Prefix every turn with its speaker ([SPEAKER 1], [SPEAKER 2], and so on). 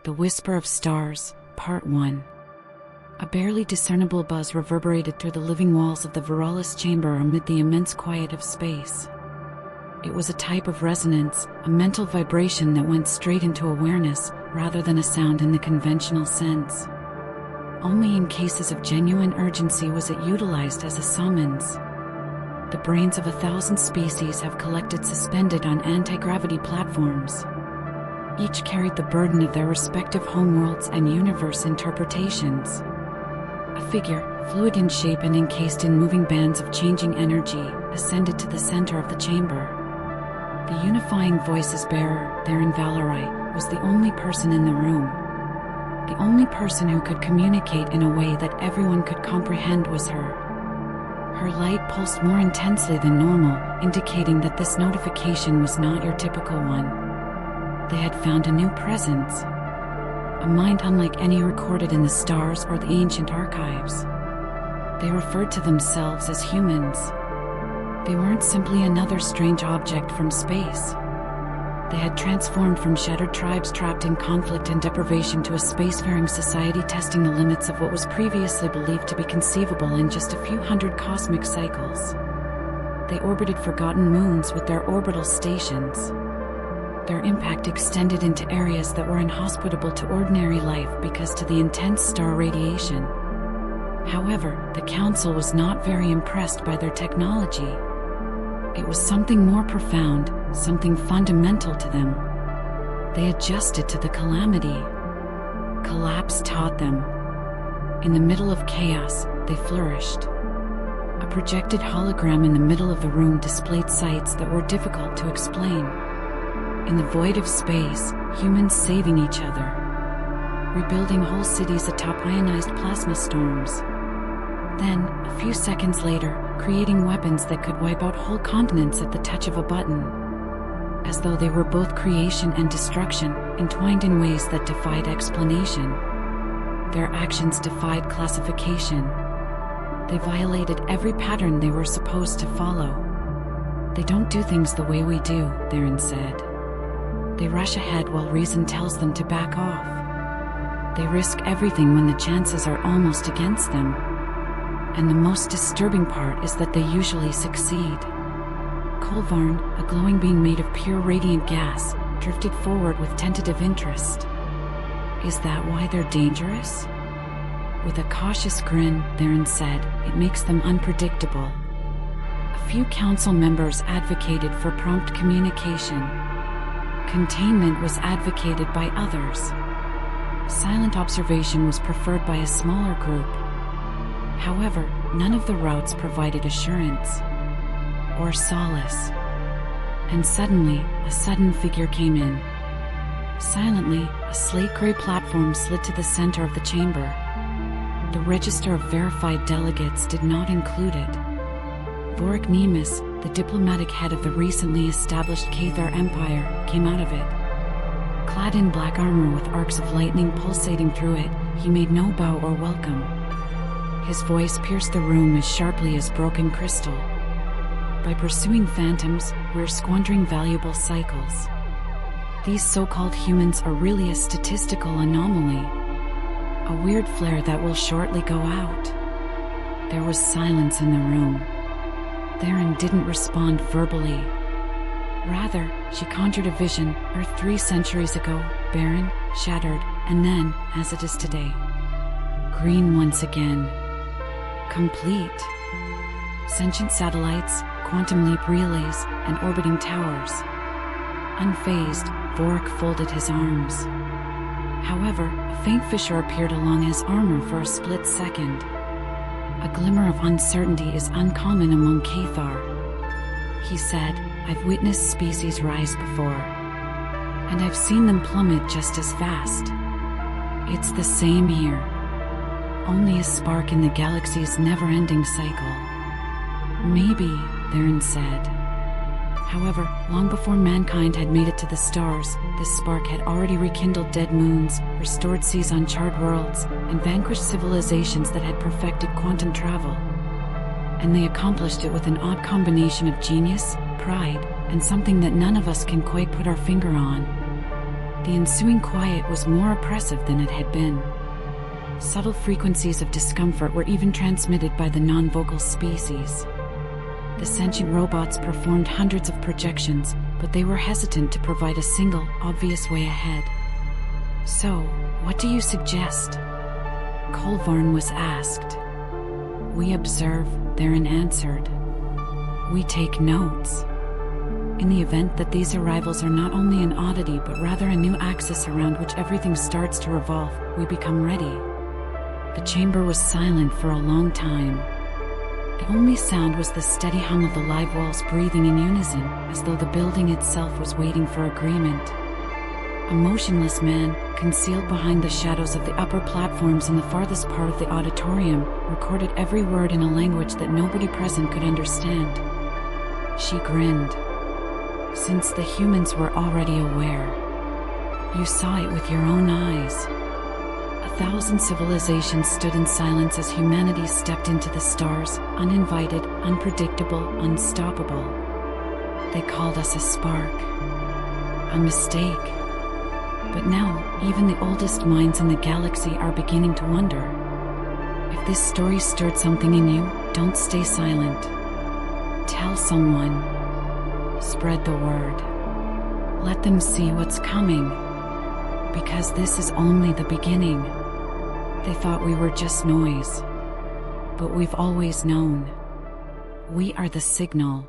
[SPEAKER 1] The Whisper of Stars, Part 1. A barely discernible buzz reverberated through the living walls of the Viralis chamber amid the immense quiet of space. It was a type of resonance, a mental vibration that went straight into awareness, rather than a sound in the conventional sense. Only in cases of genuine urgency was it utilized as a summons. The brains of 1,000 species have collected suspended on anti-gravity platforms. Each carried the burden of their respective homeworlds and universe interpretations. A figure, fluid in shape and encased in moving bands of changing energy, ascended to the center of the chamber. The unifying voice's bearer, Theron Valerai, was the only person in the room. The only person who could communicate in a way that everyone could comprehend was her. Her light pulsed more intensely than normal, indicating that this notification was not your typical one. They had found a new presence, a mind unlike any recorded in the stars or the ancient archives. They referred to themselves as humans. They weren't simply another strange object from space. They had transformed from shattered tribes trapped in conflict and deprivation to a spacefaring society testing the limits of what was previously believed to be conceivable in just a few hundred cosmic cycles. They orbited forgotten moons with their orbital stations. Their impact extended into areas that were inhospitable to ordinary life because to the intense star radiation. However, the Council was not very impressed by their technology. It was something more profound, something fundamental to them. They adjusted to the calamity. Collapse taught them. In the middle of chaos, they flourished. A projected hologram in the middle of the room displayed sights that were difficult to explain. In the void of space, humans saving each other, rebuilding whole cities atop ionized plasma storms. Then, a few seconds later, creating weapons that could wipe out whole continents at the touch of a button. As though they were both creation and destruction, entwined in ways that defied explanation. Their actions defied classification. They violated every pattern they were supposed to follow. They don't do things the way we do, Theron said. They rush ahead while reason tells them to back off. They risk everything when the chances are almost against them. And the most disturbing part is that they usually succeed. Kolvarn, a glowing being made of pure radiant gas, drifted forward with tentative interest. Is that why they're dangerous? With a cautious grin, Theron said, it makes them unpredictable. A few council members advocated for prompt communication. Containment was advocated by others. Silent observation was preferred by a smaller group. However, none of the routes provided assurance or solace. And suddenly, a sudden figure came in. Silently, a slate-gray platform slid to the center of the chamber. The register of verified delegates did not include it. Vorik Nemus, the diplomatic head of the recently established Cathar Empire, came out of it. Clad in black armor with arcs of lightning pulsating through it, he made no bow or welcome. His voice pierced the room as sharply as broken crystal. By pursuing phantoms, we're squandering valuable cycles. These so-called humans are really a statistical anomaly. A weird flare that will shortly go out. There was silence in the room. Theron didn't respond verbally. Rather, she conjured a vision, Earth 3 centuries ago, barren, shattered, and then, as it is today. Green once again. Complete. Sentient satellites, quantum leap relays, and orbiting towers. Unfazed, Vorik folded his arms. However, a faint fissure appeared along his armor for a split second. A glimmer of uncertainty is uncommon among Cathar. He said, I've witnessed species rise before. And I've seen them plummet just as fast. It's the same here. Only a spark in the galaxy's never-ending cycle. Maybe, Theron said. However, long before mankind had made it to the stars, this spark had already rekindled dead moons, restored seas on charred worlds, and vanquished civilizations that had perfected quantum travel. And they accomplished it with an odd combination of genius, pride, and something that none of us can quite put our finger on. The ensuing quiet was more oppressive than it had been. Subtle frequencies of discomfort were even transmitted by the non-vocal species. The sentient robots performed hundreds of projections, but they were hesitant to provide a single, obvious way ahead. "So, what do you suggest?" Colvarn was asked. "We observe," Theron answered. "We take notes. In the event that these arrivals are not only an oddity but rather a new axis around which everything starts to revolve, we become ready." The chamber was silent for a long time. The only sound was the steady hum of the live walls breathing in unison, as though the building itself was waiting for agreement. A motionless man, concealed behind the shadows of the upper platforms in the farthest part of the auditorium, recorded every word in a language that nobody present could understand. She grinned. "Since the humans were already aware. You saw it with your own eyes." 1,000 civilizations stood in silence as humanity stepped into the stars, uninvited, unpredictable, unstoppable. They called us a spark. A mistake. But now, even the oldest minds in the galaxy are beginning to wonder. If this story stirred something in you, don't stay silent. Tell someone. Spread the word. Let them see what's coming. Because this is only the beginning. They thought we were just noise. But we've always known. We are the signal.